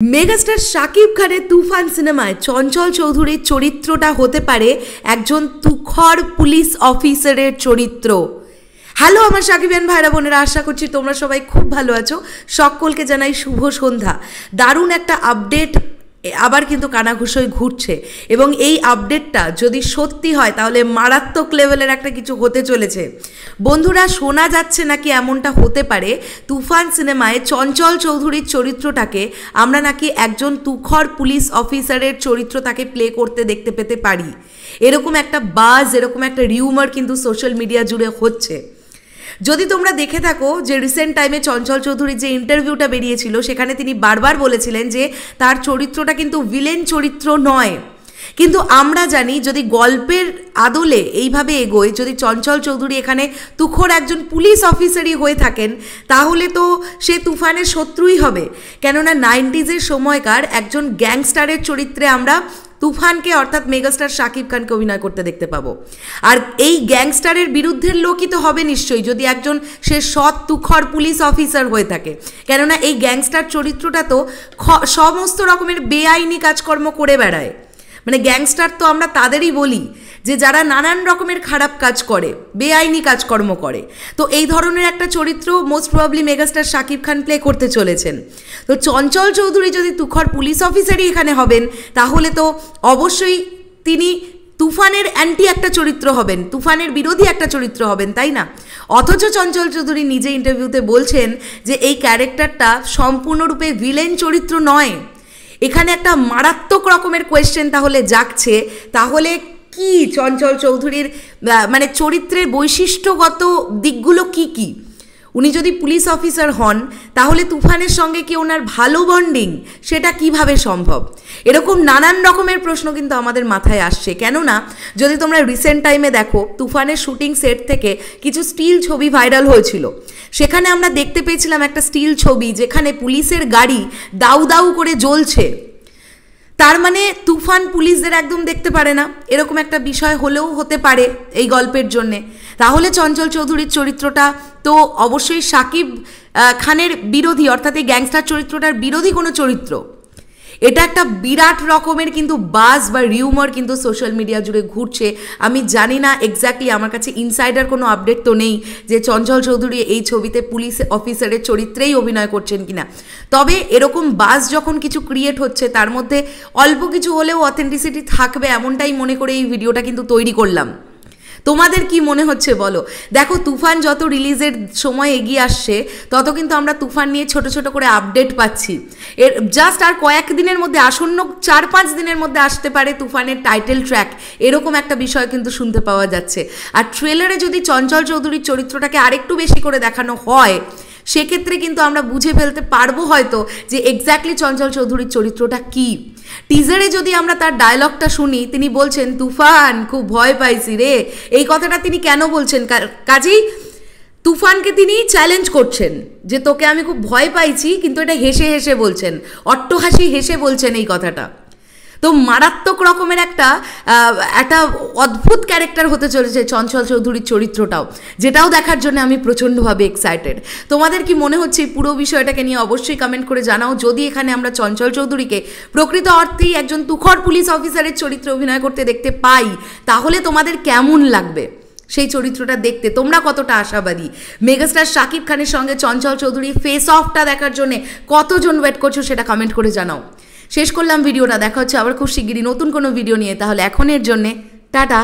Megastar Shakib খানের তুফান সিনেমায় চঞ্চল চৌধুরীর চরিত্রটা হতে পারে একজন তুখর পুলিশ অফিসারের চরিত্র। হ্যালো আমার শাকিবিয়ান ভাইরা বোনেরা, আশা করছি তোমরা সবাই খুব ভালো আছো। সকলকে জানাই শুভ সন্ধ্যা। দারুণ একটা আপডেট আবার কিন্তু কানাঘুষোয় ঘুরছে এবং এই আপডেটটা যদি সত্যি হয় তাহলে মারাত্মক লেভেলের একটা কিছু হতে চলেছে। বন্ধুরা, শোনা যাচ্ছে নাকি এমনটা হতে পারে তুফান সিনেমায় চঞ্চল চৌধুরীর চরিত্রটাকে আমরা নাকি একজন তুখর পুলিশ অফিসারের চরিত্র তাকে প্লে করতে দেখতে পেতে পারি। এরকম একটা বাজ, এরকম একটা রিউমার কিন্তু সোশ্যাল মিডিয়া জুড়ে হচ্ছে। যদি তোমরা দেখে থাকো যে রিসেন্ট টাইমে চঞ্চল চৌধুরীর যে ইন্টারভিউটা বেরিয়েছিল সেখানে তিনি বারবার বলেছিলেন যে তার চরিত্রটা কিন্তু ভিলেন চরিত্র নয়। কিন্তু আমরা জানি যদি গল্পের আদলে এইভাবে এগোয়, যদি চঞ্চল চৌধুরী এখানে তুখোর একজন পুলিশ অফিসারই হয়ে থাকেন তাহলে তো সে তুফানের শত্রুই হবে। কেননা 90s সময়কার একজন গ্যাংস্টারের চরিত্রে আমরা তুফানকে অর্থাৎ মেগাস্টার শাকিব খানকে অভিনয় করতে দেখতে পাবো। আর এই গ্যাংস্টারের বিরুদ্ধের লোকই তো হবে নিশ্চয়ই যদি একজন সে সৎ তুখর পুলিশ অফিসার হয়ে থাকে। কেননা এই গ্যাংস্টার চরিত্রটা তো সমস্ত রকমের বেআইনি কাজকর্ম করে বেড়ায়। মানে গ্যাংস্টার তো আমরা তাদেরই বলি যে যারা নানান রকমের খারাপ কাজ করে, বেআইনি কাজকর্ম করে। তো এই ধরনের একটা চরিত্র most probably megastar Shakib Khan play করতে চলেছেন। তো চঞ্চল চৌধুরী যদি তুখর পুলিশ অফিসারই এখানে হবেন তাহলে তো অবশ্যই তিনি তুফানের অ্যান্টি একটা চরিত্র হবেন, তুফানের বিরোধী একটা চরিত্র হবেন, তাই না? অথচ চঞ্চল চৌধুরী নিজে ইন্টারভিউতে বলছেন যে এই ক্যারেক্টারটা সম্পূর্ণরূপে ভিলেন চরিত্র নয়। এখানে একটা মারাত্মক রকমের কোয়েশ্চেন তাহলে জাগছে, তাহলে কি চঞ্চল চৌধুরীর মানে চরিত্রের বৈশিষ্ট্যগত দিকগুলো কি কি? উনি যদি পুলিশ অফিসার হন তাহলে তুফানের সঙ্গে কি ওনার ভালো বন্ডিং, সেটা কিভাবে সম্ভব? এরকম নানান রকমের প্রশ্ন কিন্তু আমাদের মাথায় আসছে। কেননা যদি তোমরা রিসেন্ট টাইমে দেখো তুফানের শুটিং সেট থেকে কিছু স্টিল ছবি ভাইরাল হয়েছিল। সেখানে আমরা দেখতে পেয়েছিলাম একটা স্টিল ছবি যেখানে পুলিশের গাড়ি দাউ দাউ করে জ্বলছে। তার মানে তুফান পুলিশদের একদম দেখতে পারে না, এরকম একটা বিষয় হলেও হতে পারে এই গল্পের জন্যে। তাহলে চঞ্চল চৌধুরীর চরিত্রটা তো অবশ্যই শাকিব খানের বিরোধী, অর্থাৎ এই গ্যাংস্টার চরিত্রটার বিরোধী কোনো চরিত্র। এটা একটা বিরাট রকমের কিন্তু বাজ বা রিউমার কিন্তু সোশ্যাল মিডিয়া জুড়ে ঘুরছে। আমি জানি না এক্স্যাক্টলি, আমার কাছে ইনসাইডার কোনো আপডেট তো নেই যে চঞ্চল চৌধুরী এই ছবিতে পুলিশ অফিসারের চরিত্রেই অভিনয় করছেন কিনা। তবে এরকম বাজ যখন কিছু ক্রিয়েট হচ্ছে তার মধ্যে অল্প কিছু হলেও অথেন্টিসিটি থাকবে এমনটাই মনে করে এই ভিডিওটা কিন্তু তৈরি করলাম। তোমাদের কি মনে হচ্ছে বলো? দেখো, তুফান যত রিলিজের সময় এগিয়ে আসছে তত কিন্তু আমরা তুফান নিয়ে ছোট ছোট করে আপডেট পাচ্ছি। এর জাস্ট আর কয়েক দিনের মধ্যে, আসন্ন 4-5 দিনের মধ্যে আসতে পারে তুফানের টাইটেল ট্র্যাক, এরকম একটা বিষয় কিন্তু শুনতে পাওয়া যাচ্ছে। আর ট্রেলারে যদি চঞ্চল চৌধুরীর চরিত্রটাকে আরেকটু বেশি করে দেখানো হয় সেক্ষেত্রে কিন্তু আমরা বুঝে ফেলতে পারবো হয়তো যে এক্স্যাক্টলি চঞ্চল চৌধুরীর চরিত্রটা কী। টিজারে যদি আমরা তার ডায়লগটা শুনি, তিনি বলছেন তুফান খুব ভয় পাইছি রে। এই কথাটা তিনি কেন বলছেন? কাজেই তুফানকে তিনি চ্যালেঞ্জ করছেন যে তোকে আমি খুব ভয় পাইছি, কিন্তু এটা হেসে হেসে বলছেন, অট্টহাসি হেসে বলছেন এই কথাটা। তো মারাত্মক রকমের একটা অদ্ভুত ক্যারেক্টার হতে চলেছে চঞ্চল চৌধুরীর চরিত্রটাও, যেটাও দেখার জন্য আমি প্রচণ্ডভাবে এক্সাইটেড। তোমাদের কি মনে হচ্ছে এই পুরো বিষয়টাকে নিয়ে? অবশ্যই কমেন্ট করে জানাও। যদি এখানে আমরা চঞ্চল চৌধুরীকে প্রকৃত অর্থেই একজন তুখর পুলিশ অফিসারের চরিত্রে অভিনয় করতে দেখতে পাই তাহলে তোমাদের কেমন লাগবে সেই চরিত্রটা দেখতে? তোমরা কতটা আশাবাদী? মেগাস্টার শাকিব খানের সঙ্গে চঞ্চল চৌধুরীর ফেস অফটা দেখার জন্য কতজন ওয়েট করছো সেটা কমেন্ট করে জানাও। শেষ করলাম ভিডিওটা, দেখা হচ্ছে আবার খুব শিগগিরই নতুন কোনো ভিডিও নিয়ে। তাহলে এখনের জন্যে টাটা।